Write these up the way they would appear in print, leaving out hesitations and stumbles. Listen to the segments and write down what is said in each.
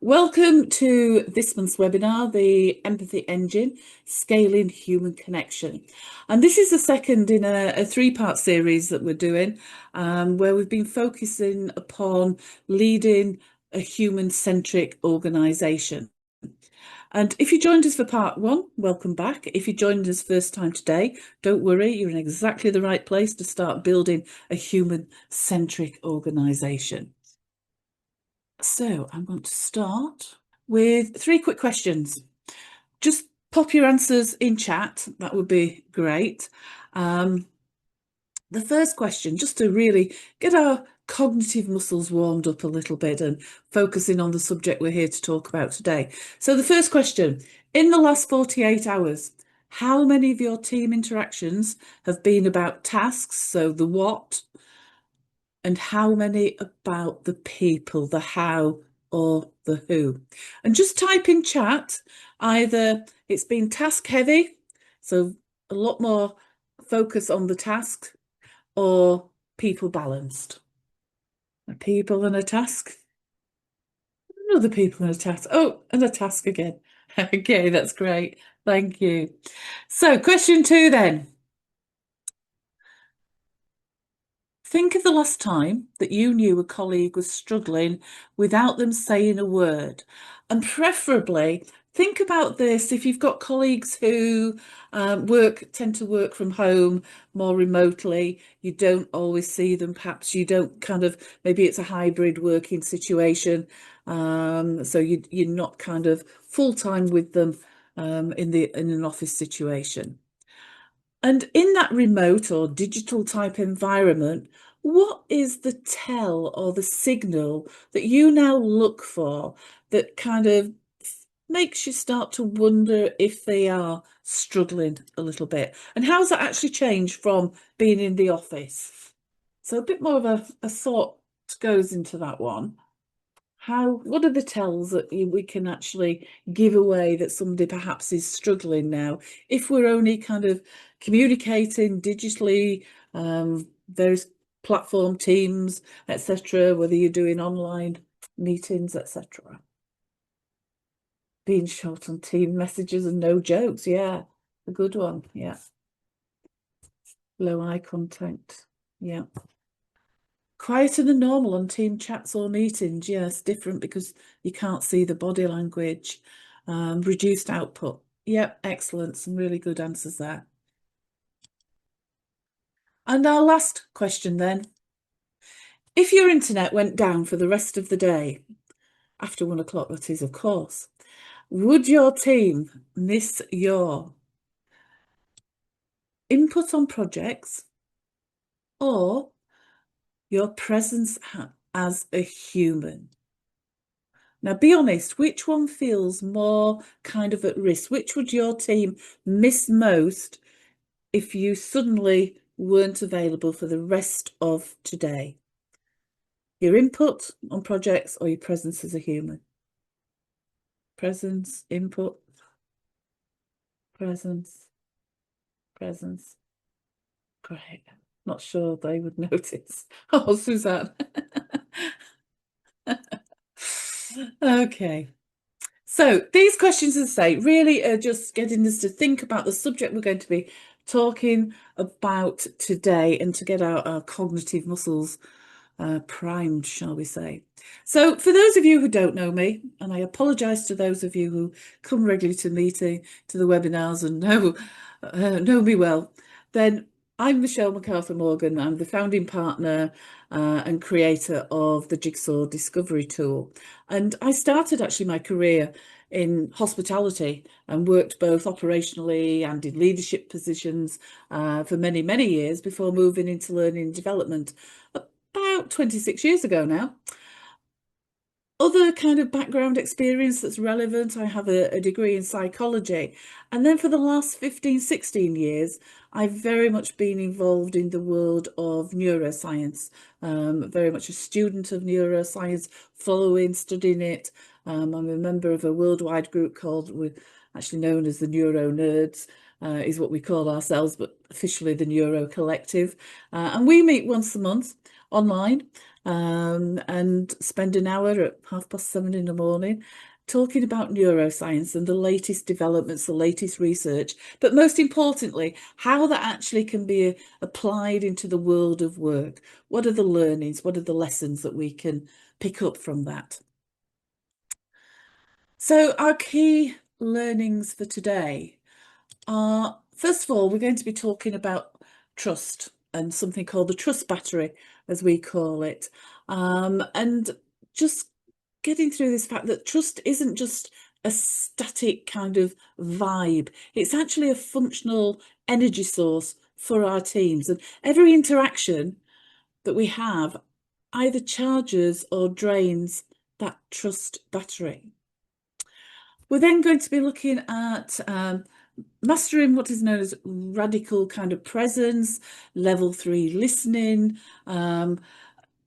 Welcome to this month's webinar, the Empathy Engine, Scaling Human Connection. And this is the second in a three-part series that we're doing, where we've been focusing upon leading a human-centric organisation. And if you joined us for part one, welcome back. If you joined us first time today, don't worry, you're in exactly the right place to start building a human-centric organisation. So I'm going to start with three quick questions. Just pop your answers in chat. That would be great. The first question, just to really get our cognitive muscles warmed up a little bit and focusing on the subject we're here to talk about today. So the first question, in the last 48 hours, how many of your team interactions have been about tasks, so the what, and how many about the people, the how or the who? And just type in chat, either it's been task heavy, so a lot more focus on the task, or people balanced. A people and a task, another people and a task. Oh, and a task again. Okay, that's great. Thank you. So question two then. Think of the last time that you knew a colleague was struggling without them saying a word. And preferably, think about this if you've got colleagues who tend to work from home more remotely, you don't always see them, perhaps you don't maybe it's a hybrid working situation, so you're not kind of full-time with them in an office situation. And in that remote or digital type environment, what is the tell or the signal that you now look for that kind of makes you start to wonder if they are struggling a little bit? And how's that actually changed from being in the office? So a bit more of a thought goes into that one. What are the tells that we can actually give away that somebody perhaps is struggling now, if we're only kind of communicating digitally, various platform teams, etc., whether you're doing online meetings, etc. Being short on team messages and no jokes, yeah, a good one, yeah. Low eye contact, yeah. Quieter than normal on team chats or meetings. Yes, different because you can't see the body language. Reduced output. Yep, excellent. Some really good answers there. And our last question then. If your internet went down for the rest of the day, after 1 o'clock, that is, of course, would your team miss your input on projects or your presence as a human? Now, be honest, which one feels more kind of at risk? Which would your team miss most if you suddenly weren't available for the rest of today? Your input on projects or your presence as a human? Presence, input, presence, presence. Great. Not sure they would notice. Oh, Suzanne. Okay. So these questions, as I say, really are just getting us to think about the subject we're going to be talking about today and to get our cognitive muscles primed, shall we say. So for those of you who don't know me, and I apologise to those of you who come regularly to the webinars and know me well, then I'm Michelle MacArthur Morgan. I'm the founding partner and creator of the Jigsaw Discovery Tool. And I started actually my career in hospitality and worked both operationally and in leadership positions for many, many years before moving into learning and development about 26 years ago now. Other kind of background experience that's relevant, I have a degree in psychology. And then for the last 15, 16 years, I've very much been involved in the world of neuroscience, very much a student of neuroscience, studying it. I'm a member of a worldwide group we're actually known as the Neuro Nerds, is what we call ourselves, but officially the Neuro Collective. And we meet once a month online and spend an hour at 7:30 in the morning talking about neuroscience and the latest developments, the latest research, but most importantly, how that actually can be applied into the world of work. What are the learnings? What are the lessons that we can pick up from that? So our key learnings for today are, first of all, we're going to be talking about trust and something called the trust battery, as we call it. And just getting through this fact that trust isn't just a static kind of vibe. It's actually a functional energy source for our teams. And every interaction that we have either charges or drains that trust battery. We're then going to be looking at mastering what is known as radical kind of presence, level 3 listening.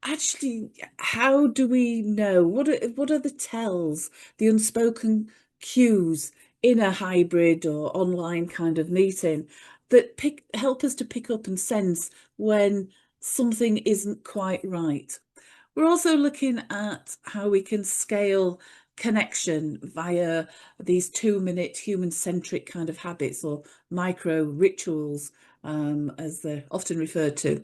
Actually, how do we know? What are the tells, the unspoken cues in a hybrid or online kind of meeting that help us to pick up and sense when something isn't quite right? We're also looking at how we can scale connection via these 2-minute human-centric kind of habits, or micro rituals, as they're often referred to.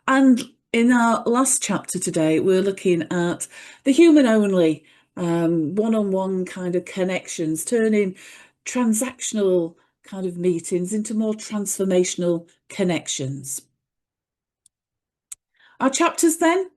And in our last chapter today, we're looking at the human-only one-on-one kind of connections, turning transactional kind of meetings into more transformational connections. Our chapters then.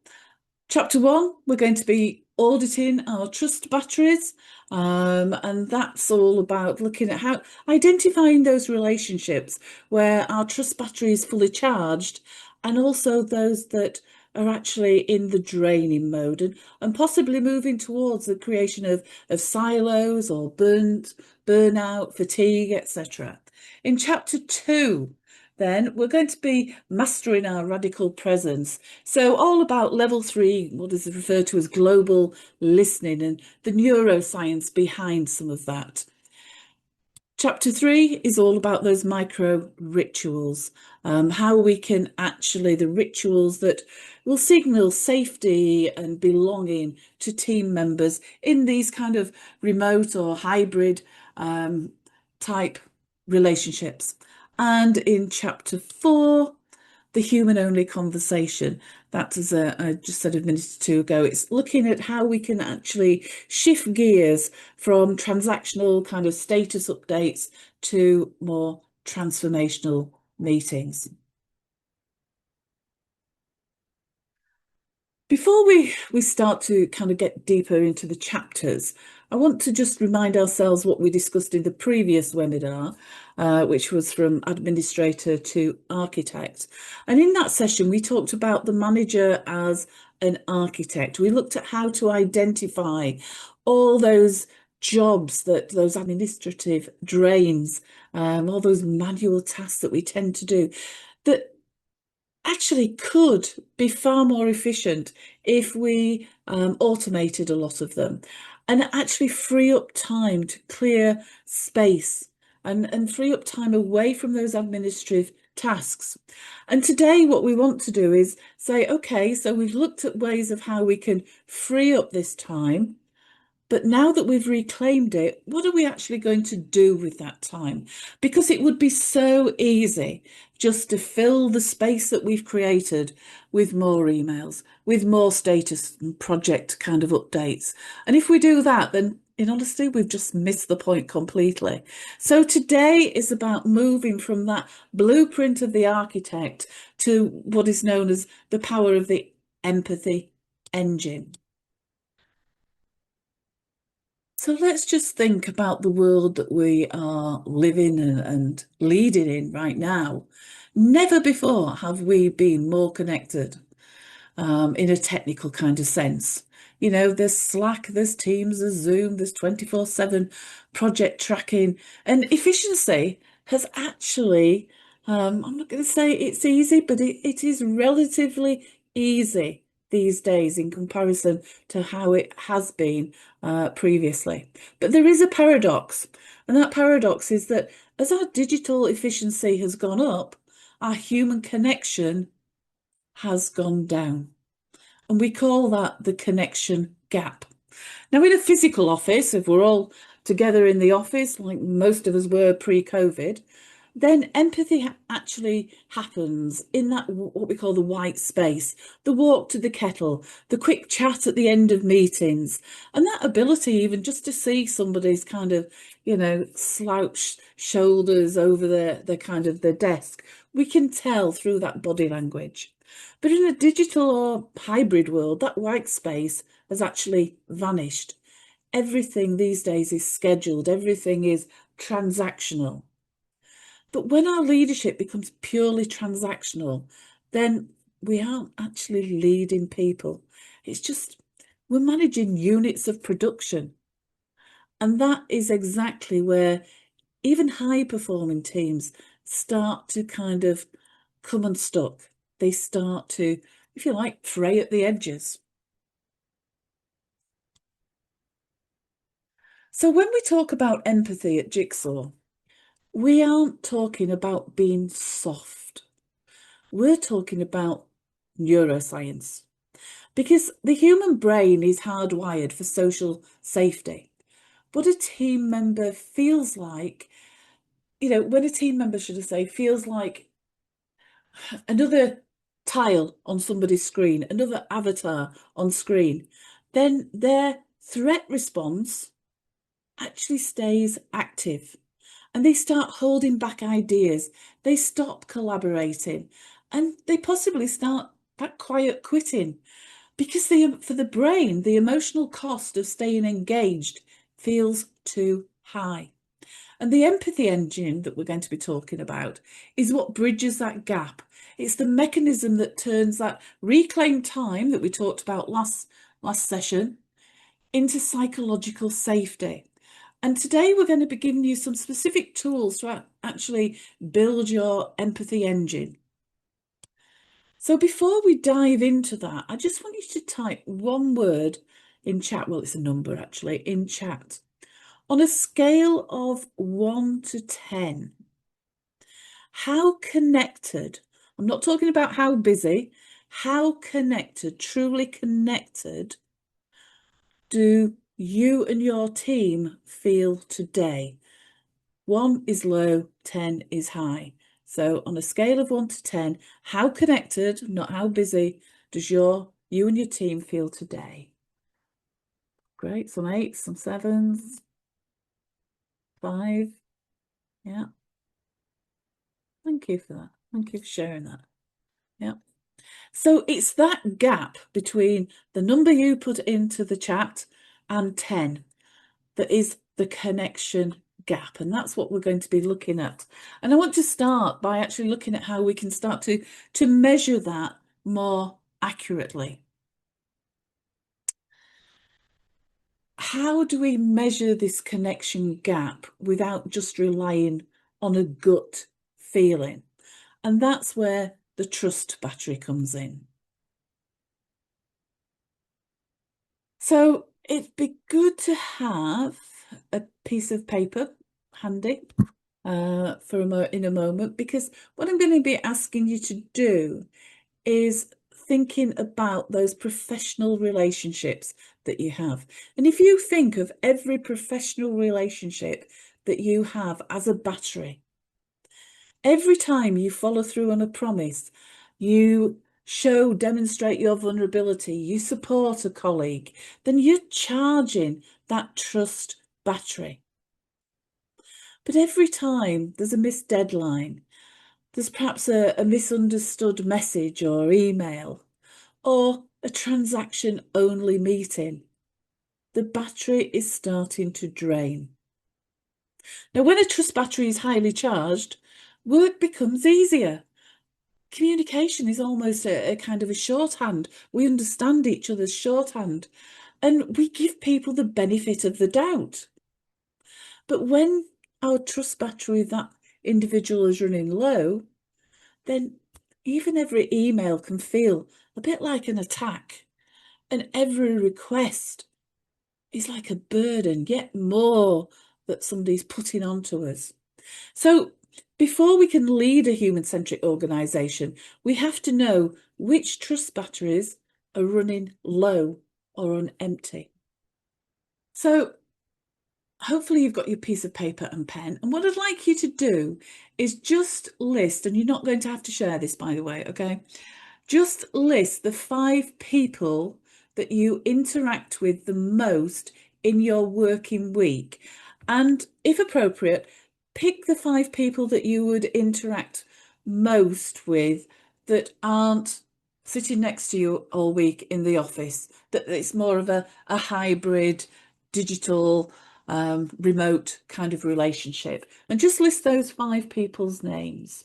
Chapter 1, we're going to be auditing our trust batteries, and that's all about looking at how identifying those relationships where our trust battery is fully charged, and also those that are actually in the draining mode, and possibly moving towards the creation of silos or burnout, fatigue, etc. In chapter 2, then we're going to be mastering our radical presence. So all about level 3, what is referred to as global listening, and the neuroscience behind some of that. Chapter 3 is all about those micro rituals, how we can actually, the rituals that will signal safety and belonging to team members in these kind of remote or hybrid type relationships. And in chapter 4, the human-only conversation. That, as I just said a minute or two ago, it's looking at how we can actually shift gears from transactional kind of status updates to more transformational meetings. Before we start to kind of get deeper into the chapters, I want to just remind ourselves what we discussed in the previous webinar, which was from administrator to architect. And in that session, we talked about the manager as an architect. We looked at how to identify all those jobs, those administrative drains, all those manual tasks that we tend to do, that actually could be far more efficient if we automated a lot of them, and actually free up time to clear space and free up time away from those administrative tasks. And today what we want to do is say, okay, so we've looked at ways of how we can free up this time. But now that we've reclaimed it, what are we actually going to do with that time? Because it would be so easy just to fill the space that we've created with more emails, with more status and project kind of updates. And if we do that, then in honesty, we've just missed the point completely. So today is about moving from that blueprint of the architect to what is known as the power of the empathy engine. So let's just think about the world that we are living and leading in right now. Never before have we been more connected in a technical kind of sense. You know, there's Slack, there's Teams, there's Zoom, there's 24/7 project tracking, and efficiency has actually, I'm not going to say it's easy, but it is relatively easy these days in comparison to how it has been previously. But there is a paradox, and that paradox is that as our digital efficiency has gone up, our human connection has gone down. And we call that the connection gap. Now, in a physical office, if we're all together in the office, like most of us were pre-COVID, then empathy actually happens in that what we call the white space, the walk to the kettle, the quick chat at the end of meetings, and that ability even just to see somebody's kind of, slouched shoulders over their kind of their desk. We can tell through that body language. But in a digital or hybrid world, that white space has actually vanished. Everything these days is scheduled, everything is transactional. But when our leadership becomes purely transactional, then we aren't actually leading people. It's just we're managing units of production. And that is exactly where even high performing teams start to kind of come unstuck. They start to, if you like, fray at the edges. So when we talk about empathy at Jigsaw, we aren't talking about being soft. We're talking about neuroscience because the human brain is hardwired for social safety. What a team member feels like, when a team member, should I say, feels like another tile on somebody's screen, another avatar on screen, then their threat response actually stays active and they start holding back ideas. They stop collaborating and they possibly start that quiet quitting because for the brain, the emotional cost of staying engaged feels too high. And the empathy engine that we're going to be talking about is what bridges that gap. It's the mechanism that turns that reclaimed time that we talked about last session into psychological safety. And today we're going to be giving you some specific tools to actually build your empathy engine. So before we dive into that, I just want you to type one word in chat. Well, it's a number actually in chat. On a scale of 1 to 10, how connected, I'm not talking about how busy, how connected, truly connected do you and your team feel today? 1 is low, 10 is high. So on a scale of 1 to 10, how connected, not how busy, does you and your team feel today? Great, some 8s, some 7s, 5. Yeah. Thank you for that. Thank you for sharing that. Yeah. So it's that gap between the number you put into the chat and 10 that is the connection gap. And that's what we're going to be looking at. And I want to start by actually looking at how we can start to measure that more accurately. How do we measure this connection gap without just relying on a gut feeling? And that's where the trust battery comes in. So it'd be good to have a piece of paper handy in a moment, because what I'm going to be asking you to do is thinking about those professional relationships that you have. And if you think of every professional relationship that you have as a battery, every time you follow through on a promise, you demonstrate your vulnerability, you support a colleague, then you're charging that trust battery. But every time there's a missed deadline, there's perhaps a misunderstood message or email, or a transaction-only meeting, the battery is starting to drain. Now, when a trust battery is highly charged, work becomes easier. Communication is almost a kind of a shorthand. We understand each other's shorthand and we give people the benefit of the doubt. But when our trust battery of that individual is running low, then even every email can feel a bit like an attack, and every request is like a burden, yet more that somebody's putting onto us. So before we can lead a human-centric organisation, we have to know which trust batteries are running low or on empty. So hopefully you've got your piece of paper and pen. And what I'd like you to do is just list, and you're not going to have to share this, by the way, okay? Just list the 5 people that you interact with the most in your working week. And if appropriate, pick the 5 people that you would interact most with that aren't sitting next to you all week in the office, that it's more of a hybrid digital remote kind of relationship, and just list those 5 people's names.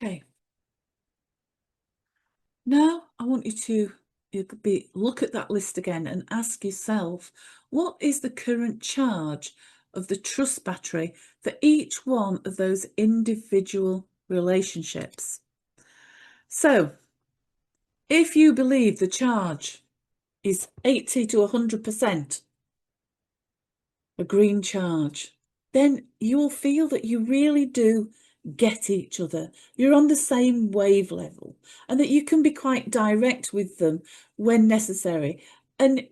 Okay. Now I want you to look at that list again and ask yourself, what is the current charge of the trust battery for each one of those individual relationships? So if you believe the charge is 80 to 100%, a green charge, then you will feel that you really do get each other. You're on the same wave level, and that you can be quite direct with them when necessary. And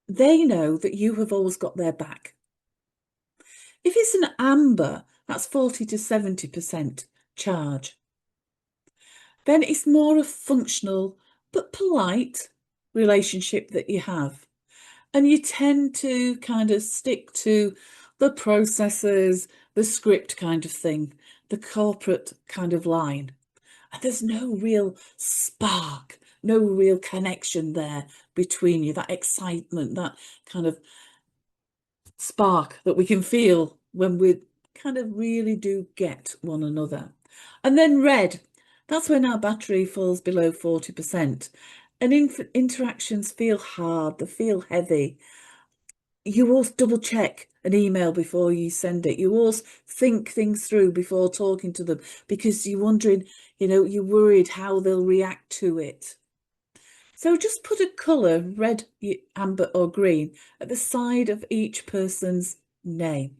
they know that you have always got their back. If it's an amber, that's 40 to 70% charge. Then it's more a functional but polite relationship that you have. And you tend to kind of stick to the processes, the script kind of thing, the corporate kind of line. And there's no real spark, no real connection there between you, that excitement, that kind of spark that we can feel when we kind of really do get one another. And then red, that's when our battery falls below 40%. And interactions feel hard, they feel heavy. You always double check an email before you send it. You always think things through before talking to them, because you're wondering, you're worried how they'll react to it. So just put a colour, red, amber or green, at the side of each person's name.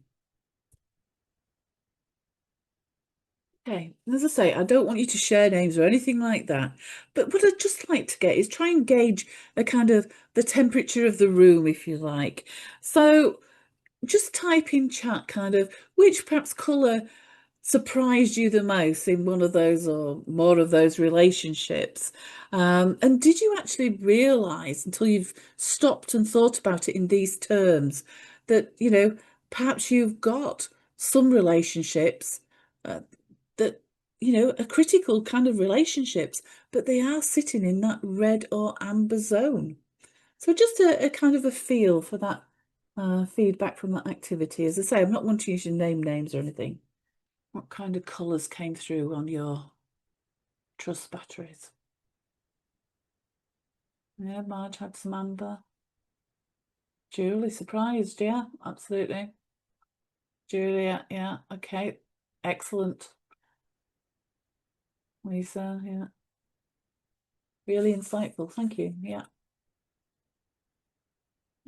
Okay, and as I say, I don't want you to share names or anything like that. But what I'd just like to get is try and gauge a kind of the temperature of the room, if you like. So just type in chat kind of which perhaps colour surprised you the most in one of those or more of those relationships. And did you actually realise, until you've stopped and thought about it in these terms, that, perhaps you've got some relationships that, are critical kind of relationships, but they are sitting in that red or amber zone. So just a kind of a feel for that feedback from that activity. As I say, I'm not wanting you to name names or anything. What kind of colours came through on your trust batteries? Yeah, Marge had some amber. Julie, surprised, yeah, absolutely. Julia, yeah, okay, excellent. Lisa, yeah, really insightful, thank you, yeah.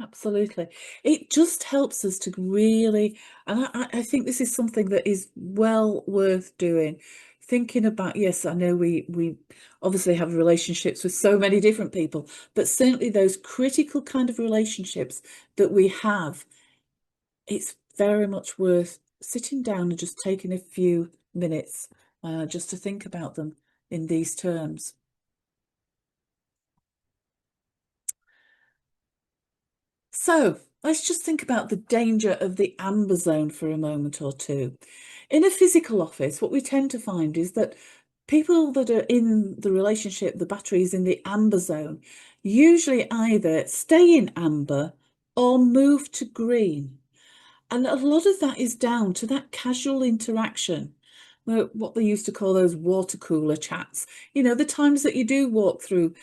Absolutely. It just helps us to really, and I think this is something that is well worth doing. Thinking about, yes, I know we obviously have relationships with so many different people, but certainly those critical kind of relationships that we have, it's very much worth sitting down and just taking a few minutes just to think about them in these terms. So let's just think about the danger of the amber zone for a moment or two. In a physical office, what we tend to find is that people that are in the relationship, the batteries in the amber zone, usually either stay in amber or move to green. And a lot of that is down to that casual interaction, what they used to call those water cooler chats. The times that you do walk through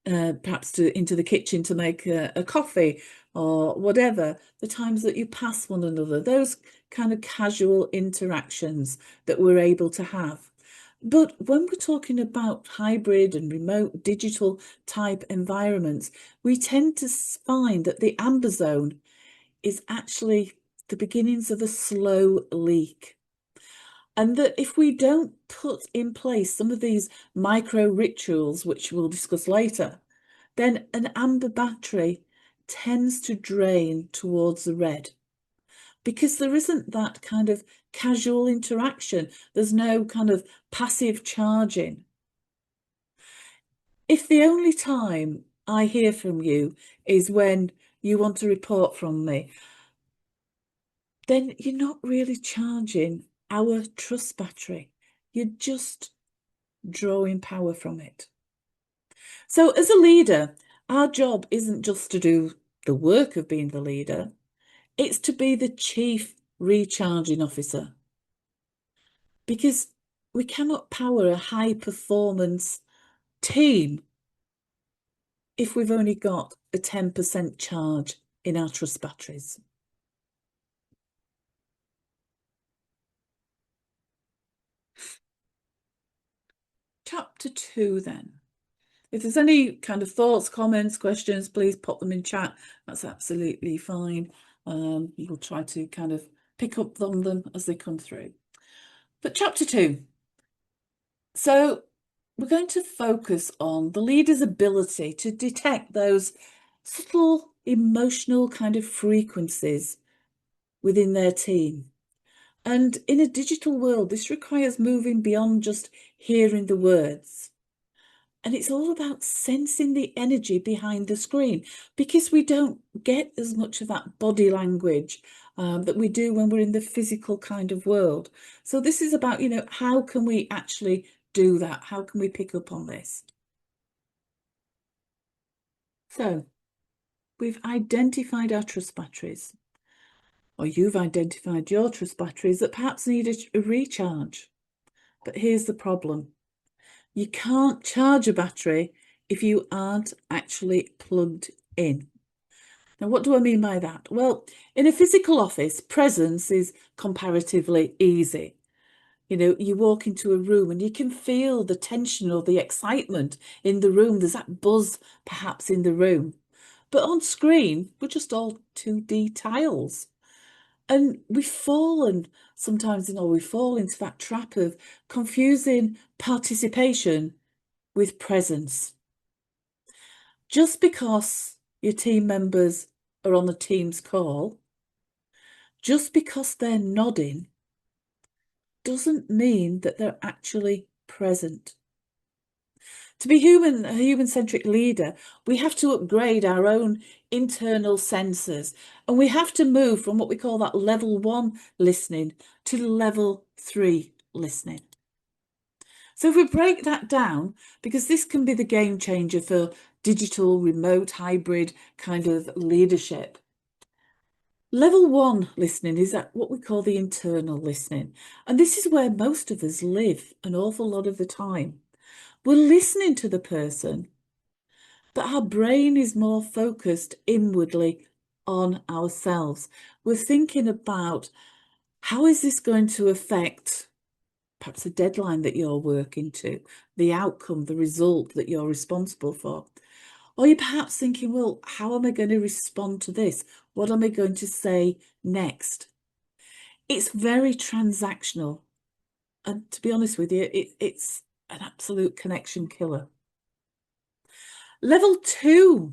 perhaps into the kitchen to make a coffee or whatever, the times that you pass one another, those kind of casual interactions that we're able to have. But when we're talking about hybrid and remote digital type environments, we tend to find that the amber zone is actually the beginnings of a slow leak. And that if we don't put in place some of these micro rituals, which we'll discuss later, then an amber battery tends to drain towards the red because there isn't that kind of casual interaction. There's no kind of passive charging. If the only time I hear from you is when you want a report from me, then you're not really charging our trust battery. You're just drawing power from it. So as a leader, our job isn't just to do the work of being the leader, it's to be the chief recharging officer. Because we cannot power a high performance team if we've only got a 10% charge in our trust batteries. Chapter 2 then. If there's any kind of thoughts, comments, questions, please pop them in chat. That's absolutely fine. We'll try to kind of pick up on them as they come through. But chapter 2. So we're going to focus on the leader's ability to detect those subtle emotional kind of frequencies within their team. And in a digital world, this requires moving beyond just hearing the words. And it's all about sensing the energy behind the screen because we don't get as much of that body language that we do when we're in the physical kind of world. So this is about, how can we actually do that? How can we pick up on this? So we've identified our trust batteries, or you've identified your trust batteries that perhaps need a recharge. But here's the problem. You can't charge a battery if you aren't actually plugged in. Now, what do I mean by that? Well, in a physical office, presence is comparatively easy. You walk into a room and you can feel the tension or the excitement in the room. There's that buzz perhaps in the room. But on screen, we're just all 2D tiles. And sometimes, we fall into that trap of confusing participation with presence. Just because your team members are on a Teams call, just because they're nodding, doesn't mean that they're actually present. To be a human-centric leader, we have to upgrade our own internal senses, and we have to move from what we call that level 1 listening to level 3 listening. So if we break that down, because this can be the game changer for digital, remote, hybrid kind of leadership. Level 1 listening is what we call the internal listening. And this is where most of us live an awful lot of the time. We're listening to the person, but our brain is more focused inwardly on ourselves. We're thinking about how is this going to affect perhaps a deadline that you're working to, the outcome, the result that you're responsible for. Or you're perhaps thinking, well, how am I going to respond to this? What am I going to say next? It's very transactional. And to be honest with you, it's an absolute connection killer. Level 2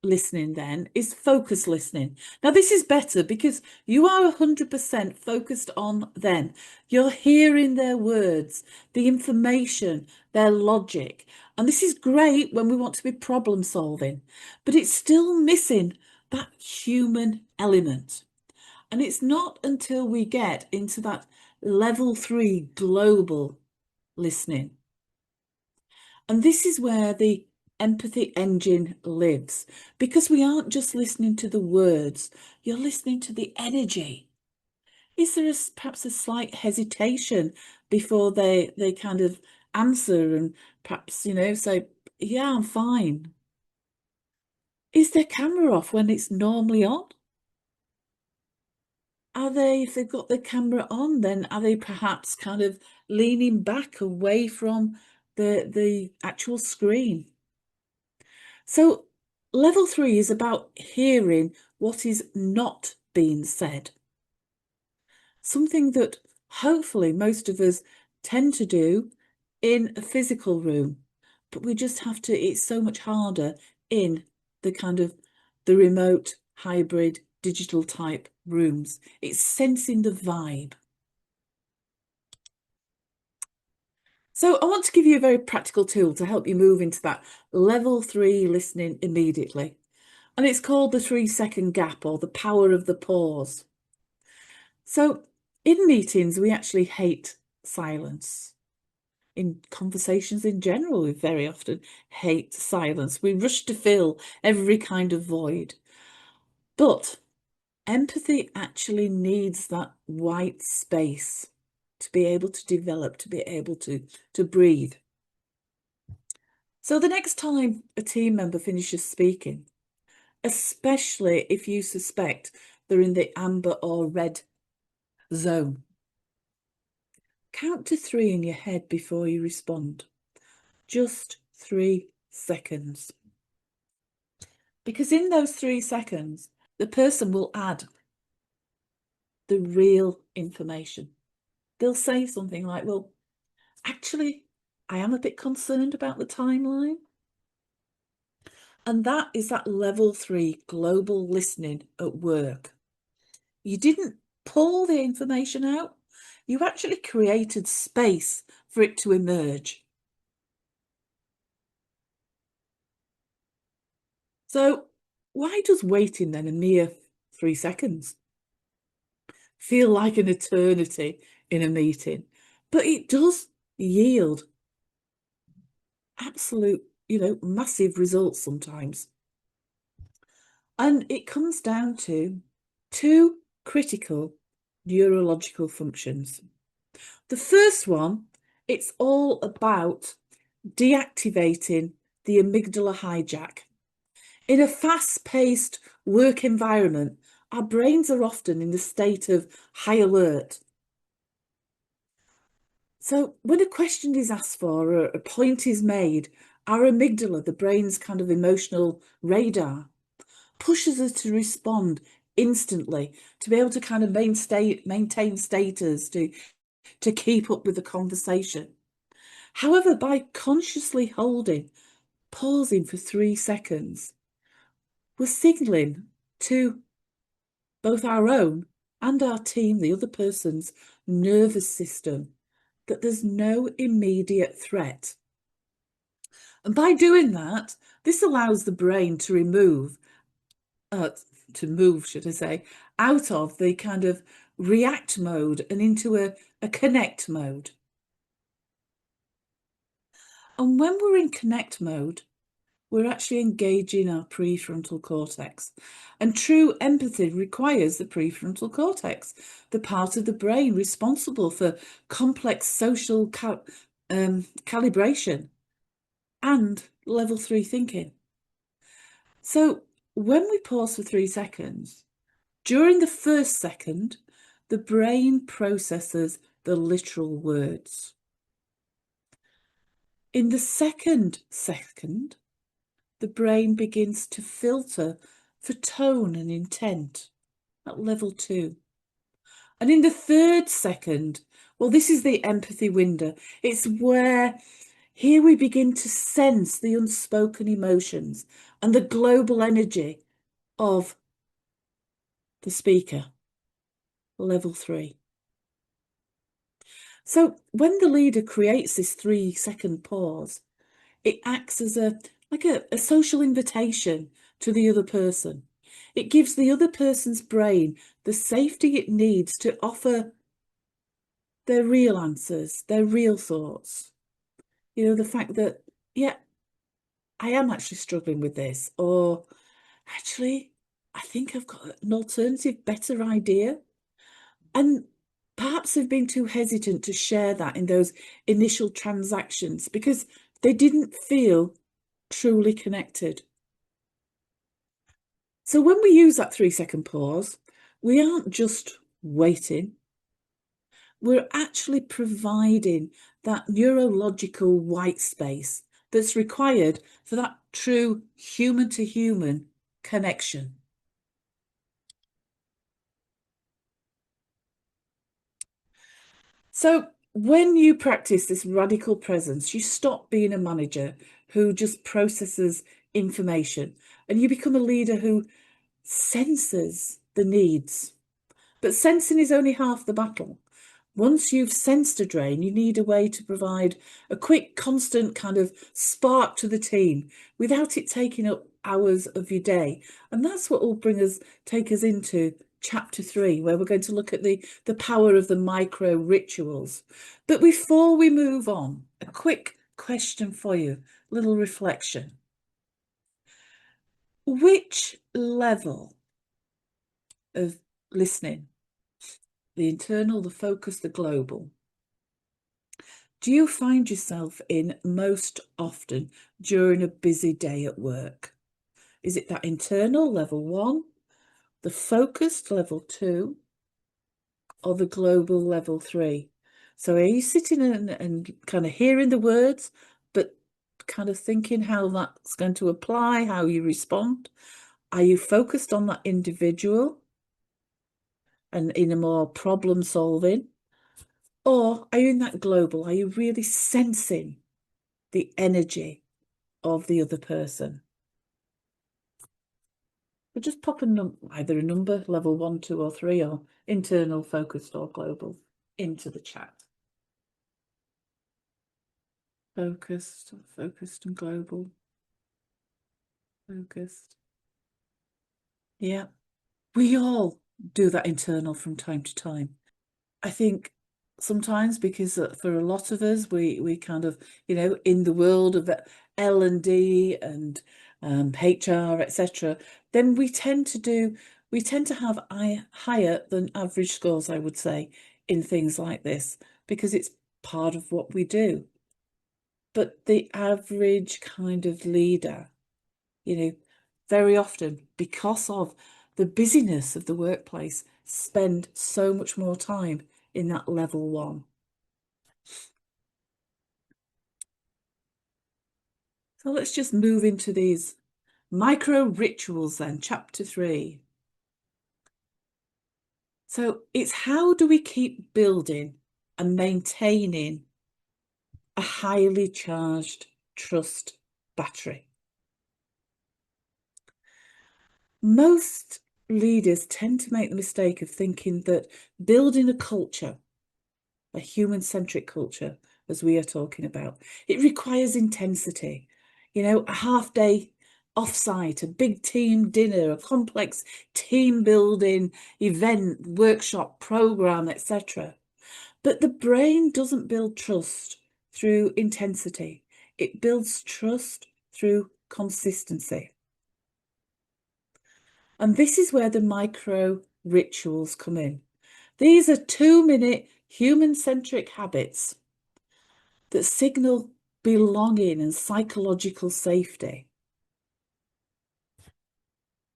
listening then is focus listening. Now this is better because you are 100% focused on them. You're hearing their words, the information, their logic. And this is great when we want to be problem solving, but it's still missing that human element. And it's not until we get into that level 3 global listening. And this is where the empathy engine lives, because we aren't just listening to the words, you're listening to the energy. Is there perhaps a slight hesitation before they kind of answer and perhaps, say, yeah, I'm fine? Is their camera off when it's normally on? If they've got the camera on, then are they perhaps kind of leaning back away from the actual screen? So level 3 is about hearing what is not being said. Something that hopefully most of us tend to do in a physical room, but we just have to, it's so much harder in the kind of the remote hybrid digital type rooms. It's sensing the vibe. So I want to give you a very practical tool to help you move into that level 3 listening immediately. And it's called the 3-second gap, or the power of the pause. So in meetings, we actually hate silence. In conversations in general, we very often hate silence. We rush to fill every kind of void. But empathy actually needs that white space to be able to develop, to be able to breathe. So the next time a team member finishes speaking, especially if you suspect they're in the amber or red zone, count to 3 in your head before you respond. Just 3 seconds. Because in those 3 seconds, the person will add the real information. They'll say something like, well, actually, I am a bit concerned about the timeline. And that is that level 3 global listening at work. You didn't pull the information out. You actually created space for it to emerge. So why does waiting then a mere 3 seconds feel like an eternity in a meeting? But it does yield absolute, massive results sometimes. And it comes down to 2 critical neurological functions. The first one, it's all about deactivating the amygdala hijack. In a fast-paced work environment, our brains are often in the state of high alert. So when a question is asked for or a point is made, our amygdala, the brain's kind of emotional radar, pushes us to respond instantly, to be able to kind of maintain status, to keep up with the conversation. However, by consciously pausing for 3 seconds, we're signalling to both our own and our team, the other person's nervous system, that there's no immediate threat. And by doing that, this allows the brain to move, should I say, out of the kind of react mode and into a connect mode. And when we're in connect mode, we're actually engaging our prefrontal cortex. And true empathy requires the prefrontal cortex, the part of the brain responsible for complex social calibration and level 3 thinking. So when we pause for 3 seconds, during the first second, the brain processes the literal words. In the second, the brain begins to filter for tone and intent at level 2. And in the third second, well, this is the empathy window. It's where here we begin to sense the unspoken emotions and the global energy of the speaker, level 3. So when the leader creates this 3-second pause, it acts as a social invitation to the other person. It gives the other person's brain the safety it needs to offer their real answers, their real thoughts. The fact that, yeah, I am actually struggling with this, or actually, I think I've got an alternative, better idea. And perhaps they've been too hesitant to share that in those initial transactions because they didn't feel truly connected. So when we use that 3-second pause, we aren't just waiting. We're actually providing that neurological white space that's required for that true human-to-human connection. So when you practice this radical presence, you stop being a manager who just processes information and you become a leader who senses the needs. But sensing is only half the battle. Once you've sensed a drain, you need a way to provide a quick, constant kind of spark to the team without it taking up hours of your day. And that's what will take us into chapter 3, where we're going to look at the power of the micro rituals. But before we move on, a quick question for you, little reflection. Which level of listening, the internal, the focus, the global, do you find yourself in most often during a busy day at work? Is it that internal level 1, the focused level 2, or the global level 3? So are you sitting and kind of hearing the words, but kind of thinking how that's going to apply, how you respond? Are you focused on that individual and in a more problem solving? Or are you in that global? Are you really sensing the energy of the other person? But just pop either a number, level 1, 2, or 3, or internal, focused, or global, into the chat. Focused, focused, and global. Focused. Yeah, we all do that internal from time to time. I think sometimes because for a lot of us, we kind of, in the world of L&D and HR, etc., then we tend to have higher than average scores, I would say, in things like this, because it's part of what we do. But the average kind of leader, very often, because of the busyness of the workplace, spend so much more time in that level 1. So let's just move into these micro rituals then, chapter 3. So it's how do we keep building and maintaining a highly charged trust battery? Most leaders tend to make the mistake of thinking that building a culture, a human-centric culture, as we are talking about, it requires intensity. A half-day off-site, a big team dinner, a complex team-building event, workshop, program, etc. But the brain doesn't build trust through intensity. It builds trust through consistency. And this is where the micro rituals come in. These are 2-minute human-centric habits that signal belonging and psychological safety.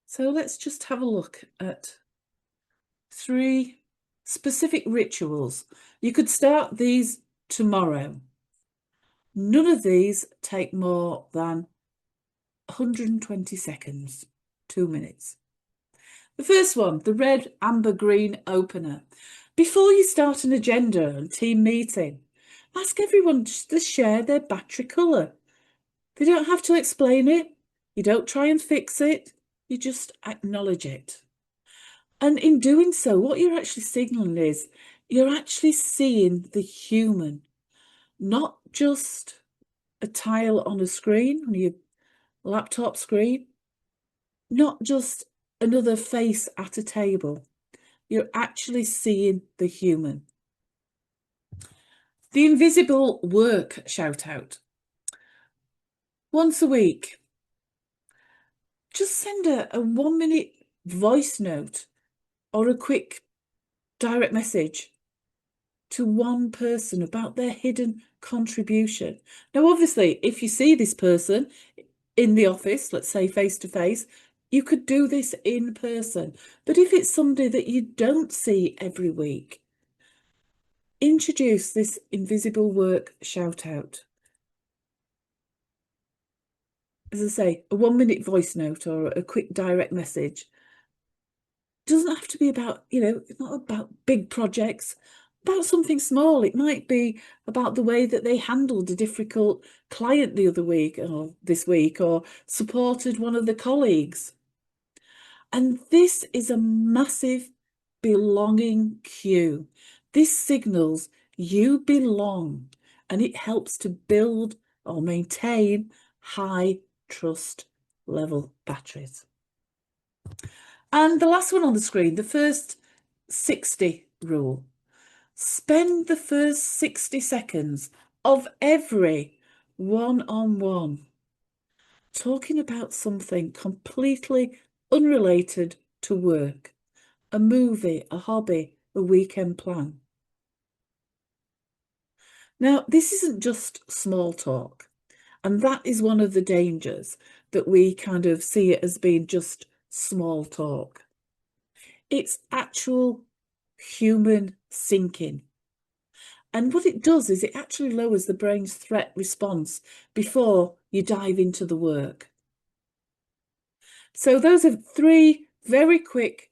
So let's just have a look at 3 specific rituals. You could start these tomorrow. None of these take more than 120 seconds, 2 minutes. The first one, the red, amber, green opener. Before you start an agenda and team meeting, ask everyone to share their battery colour. They don't have to explain it. You don't try and fix it. You just acknowledge it. And in doing so, what you're actually signalling is you're actually seeing the human, not just a tile on a screen, on your laptop screen, not just another face at a table. You're actually seeing the human. The invisible work shout out. Once a week, just send a 1-minute voice note or a quick direct message to one person about their hidden contribution. Now, obviously, if you see this person in the office, let's say face to face, you could do this in person. But if it's somebody that you don't see every week, introduce this invisible work shout out. As I say, a 1-minute voice note or a quick direct message doesn't have to be about, it's not about big projects. about something small. It might be about the way that they handled a difficult client the other week or this week, or supported one of the colleagues. And this is a massive belonging cue. This signals you belong, and it helps to build or maintain high trust level batteries. And the last one on the screen, the first 60 rule. Spend the first 60 seconds of every one-on-one talking about something completely unrelated to work, a movie, a hobby, a weekend plan. Now, this isn't just small talk, and that is one of the dangers, that we kind of see it as being just small talk. It's actual human thinking. And what it does is it actually lowers the brain's threat response before you dive into the work. So those are 3 very quick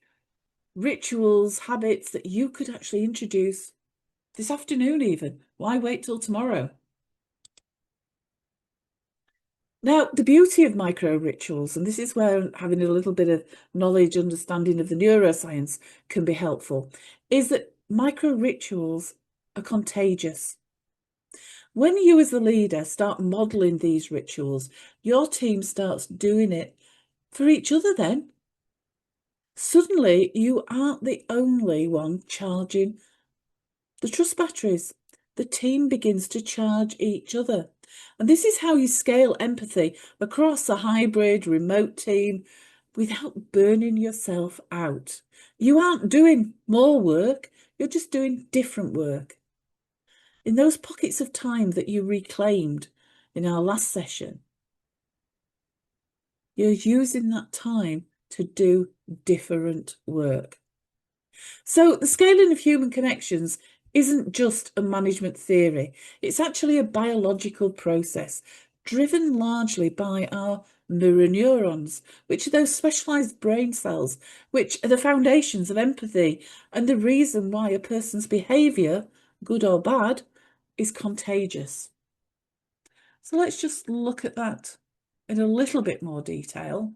rituals, habits that you could actually introduce this afternoon even. Why wait till tomorrow? Now, the beauty of micro rituals, and this is where having a little bit of knowledge, understanding of the neuroscience can be helpful, is that micro rituals are contagious. When you as the leader start modeling these rituals, your team starts doing it for each other then. Suddenly, you aren't the only one charging the trust batteries. The team begins to charge each other. And this is how you scale empathy across a hybrid remote team without burning yourself out. You aren't doing more work, you're just doing different work. In those pockets of time that you reclaimed in our last session, you're using that time to do different work. So the scaling of human connections isn't just a management theory. It's actually a biological process driven largely by our mirror neurons, which are those specialized brain cells, which are the foundations of empathy and the reason why a person's behavior, good or bad, is contagious. So let's just look at that in a little bit more detail.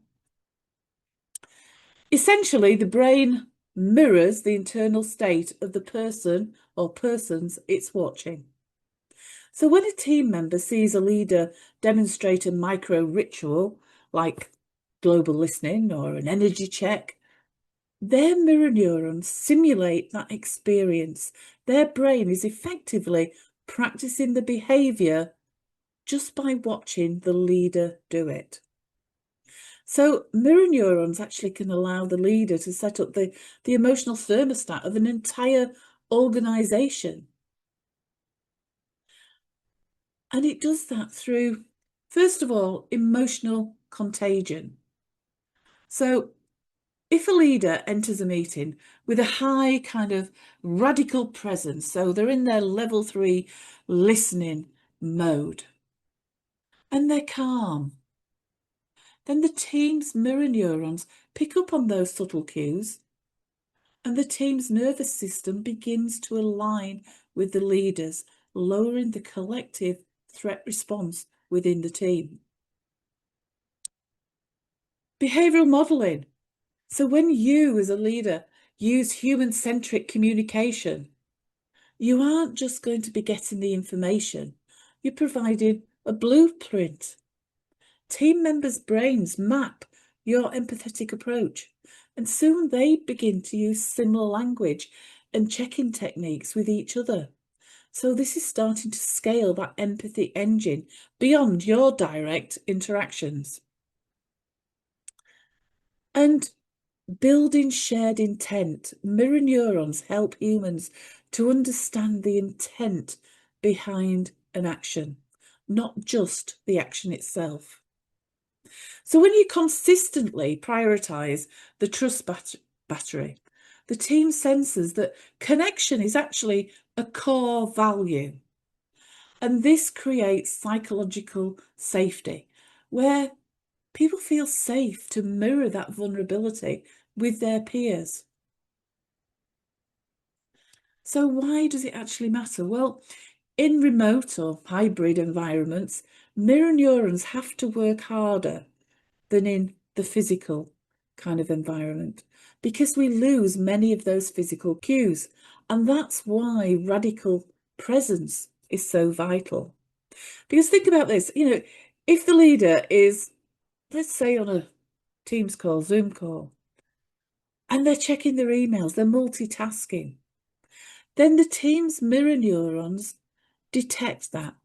Essentially, the brain mirrors the internal state of the person or persons it's watching. So when a team member sees a leader demonstrate a micro ritual, like global listening or an energy check, their mirror neurons simulate that experience. Their brain is effectively practicing the behavior just by watching the leader do it. So mirror neurons actually can allow the leader to set up the emotional thermostat of an entire organization. And it does that through, first of all, emotional contagion. So if a leader enters a meeting with a high kind of radical presence, so they're in their level 3 listening mode, and they're calm, then the team's mirror neurons pick up on those subtle cues, and the team's nervous system begins to align with the leaders, lowering the collective threat response within the team. Behavioral modeling. So when you as a leader use human-centric communication, you aren't just going to be getting the information, you're providing a blueprint. Team members' brains map your empathetic approach, and soon they begin to use similar language and check-in techniques with each other. So this is starting to scale that empathy engine beyond your direct interactions. And building shared intent. Mirror neurons help humans to understand the intent behind an action, not just the action itself. So when you consistently prioritize the trust battery, the team senses that connection is actually a core value. And this creates psychological safety, where people feel safe to mirror that vulnerability with their peers. So why does it actually matter? Well, in remote or hybrid environments, mirror neurons have to work harder than in the physical kind of environment because we lose many of those physical cues. And that's why radical presence is so vital. Because think about this, if the leader is, let's say, on a Teams call, Zoom call, and they're checking their emails, they're multitasking, then the team's mirror neurons detect that.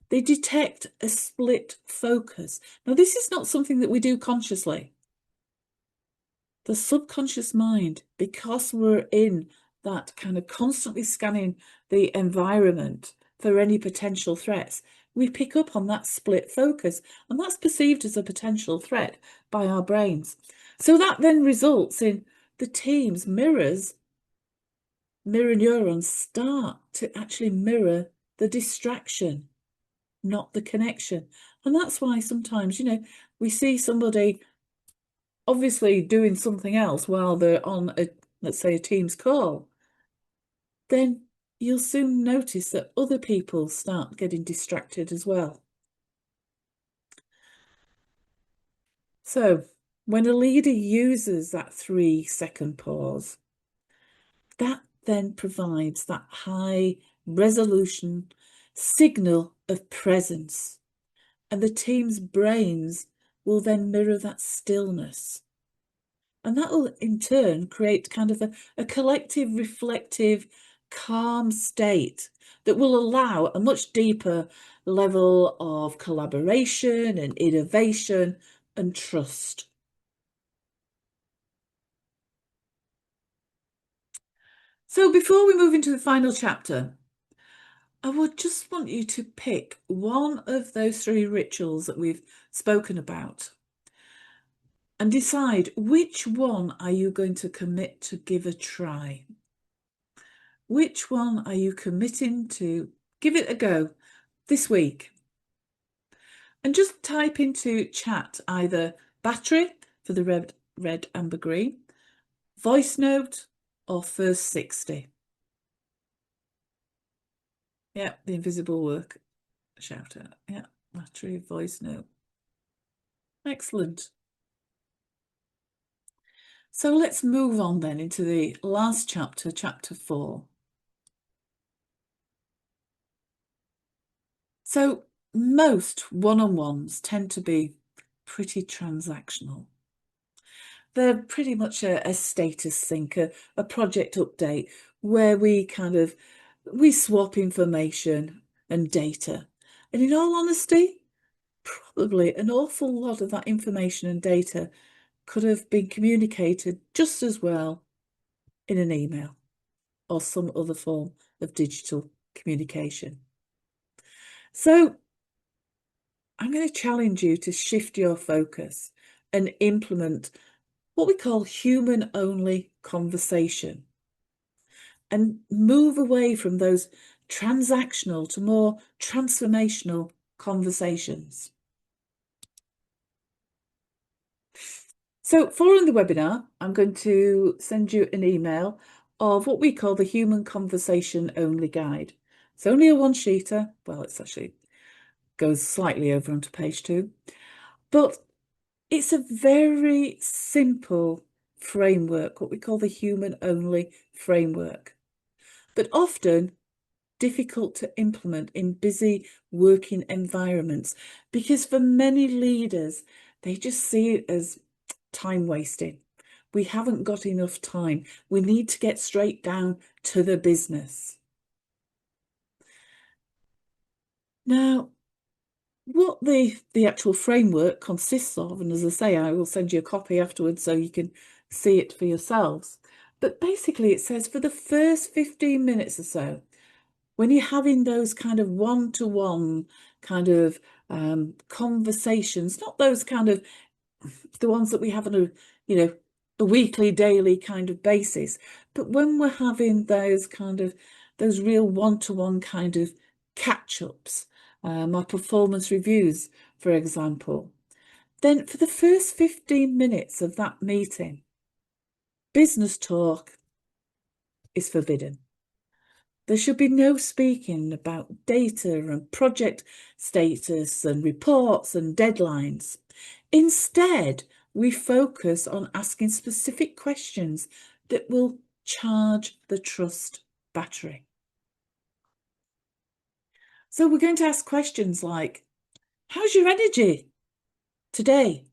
They detect a split focus. Now, this is not something that we do consciously. The subconscious mind, because we're in that kind of constantly scanning the environment for any potential threats, we pick up on that split focus, and that's perceived as a potential threat by our brains. So that then results in the team's mirror neurons start to actually mirror the distraction, not the connection. And that's why sometimes, we see somebody obviously doing something else while they're on let's say a Teams call, then you'll soon notice that other people start getting distracted as well. So when a leader uses that 3-second pause, that then provides that high resolution signal of presence, and the team's brains will then mirror that stillness. And that will in turn create kind of a collective, reflective, calm state that will allow a much deeper level of collaboration and innovation and trust. So before we move into the final chapter, I would just want you to pick one of those 3 rituals that we've spoken about and decide which one are you going to commit to give a try. Which one are you committing to give it a go this week? And just type into chat either battery for the red, amber, green, voice note, or first 60. Yeah, the invisible work shout out. Yeah, battery, voice note. Excellent. So let's move on then into the last chapter, chapter 4. So most one-on-ones tend to be pretty transactional. They're pretty much a status sync, a project update where we swap information and data. And in all honesty, probably an awful lot of that information and data could have been communicated just as well in an email or some other form of digital communication. So I'm going to challenge you to shift your focus and implement what we call human-only conversation and move away from those transactional to more transformational conversations. So following the webinar, I'm going to send you an email of what we call the Human Conversation Only Guide. It's only a 1-sheeter. Well, it's actually goes slightly over onto page 2, but it's a very simple framework, what we call the human-only framework, but often difficult to implement in busy working environments because for many leaders, they just see it as time wasting. We haven't got enough time. We need to get straight down to the business. Now, what the actual framework consists of, and as I say, I will send you a copy afterwards so you can see it for yourselves. But basically it says for the first 15 minutes or so, when you're having those kind of one-to-one kind of conversations, not those kind of the ones that we have on a weekly, daily kind of basis, but when we're having those real one-to-one kind of catch-ups, our performance reviews, for example, then for the first 15 minutes of that meeting, business talk is forbidden. There should be no speaking about data and project status and reports and deadlines. Instead, we focus on asking specific questions that will charge the trust battery. So we're going to ask questions like, how's your energy today?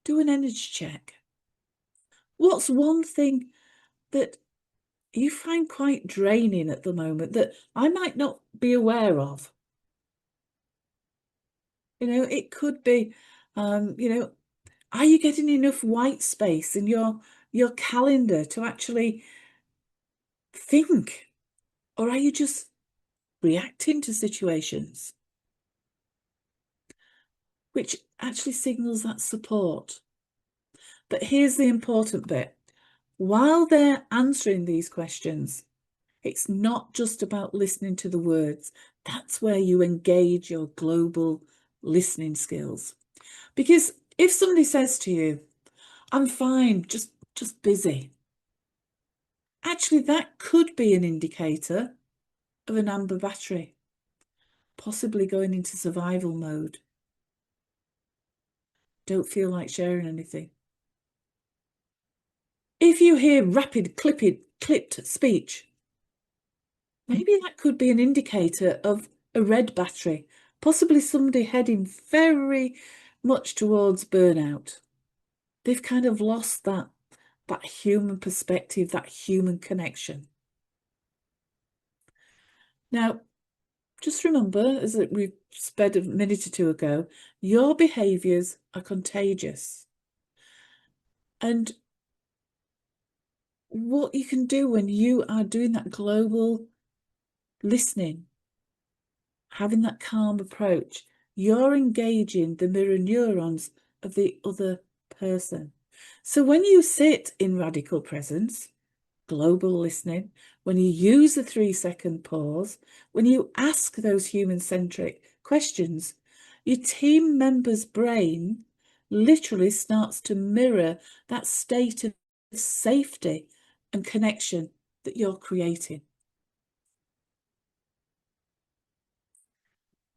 Do an energy check. What's one thing that you find quite draining at the moment that I might not be aware of? It could be, are you getting enough white space in your calendar to actually think? Or are you just reacting to situations? Which actually signals that support. But here's the important bit. While they're answering these questions, it's not just about listening to the words. That's where you engage your global listening skills. Because if somebody says to you, I'm fine, just busy, actually that could be an indicator of an amber battery, possibly going into survival mode. Don't feel like sharing anything. If you hear rapid, clipped speech, maybe that could be an indicator of a red battery, possibly somebody heading very much towards burnout. They've kind of lost that human perspective, that human connection. Now, just remember, as we said a minute or two ago, your behaviours are contagious. And what you can do when you are doing that global listening, having that calm approach, you're engaging the mirror neurons of the other person. So when you sit in radical presence, global listening, when you use the 3-second pause, when you ask those human-centric questions, your team member's brain literally starts to mirror that state of safety and connection that you're creating.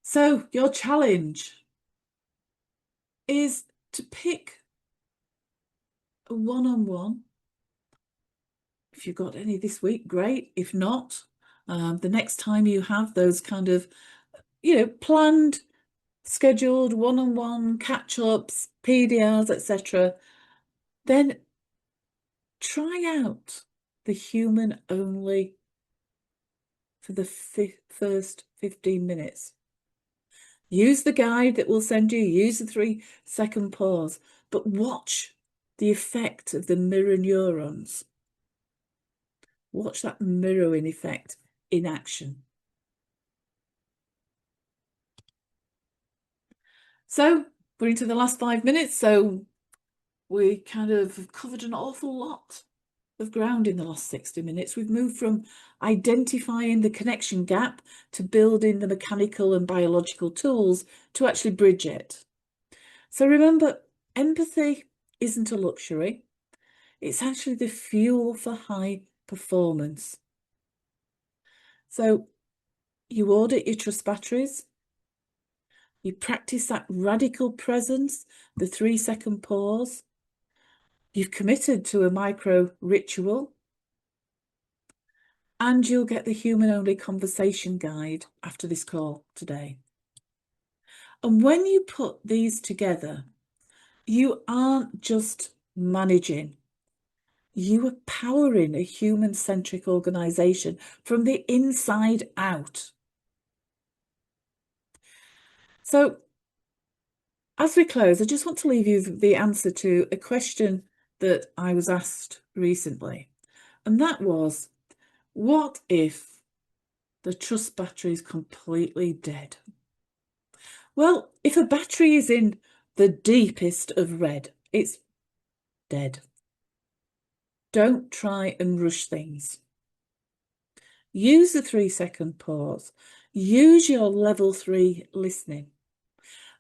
So your challenge is to pick a one-on-one. If you've got any this week, great. If not, the next time you have those kind of, planned, scheduled one-on-one catch-ups, PDRs, etc., then try out the human only for the first 15 minutes. Use the guide that we'll send you, use the 3-second pause, but watch the effect of the mirror neurons. Watch that mirroring effect in action. So we're into the last 5 minutes, so we kind of covered an awful lot of ground in the last 60 minutes. We've moved from identifying the connection gap to building the mechanical and biological tools to actually bridge it. So remember, empathy isn't a luxury. It's actually the fuel for high performance. So you audit your trust batteries. You practice that radical presence, the 3-second pause. You've committed to a micro ritual. And you'll get the human-only conversation guide after this call today. And when you put these together, you aren't just managing. You are powering a human-centric organisation from the inside out. So as we close, I just want to leave you the answer to a question that I was asked recently. And that was, what if the trust battery is completely dead? Well, if a battery is in the deepest of red, it's dead. Don't try and rush things. Use the 3-second pause. Use your level 3 listening,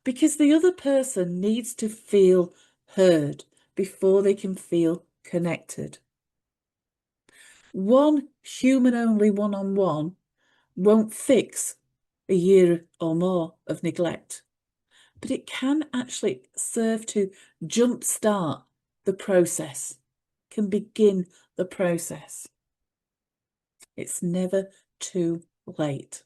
because the other person needs to feel heard before they can feel connected. One human-only one-on-one won't fix a year or more of neglect, but it can actually serve to jumpstart the process, can begin the process. It's never too late.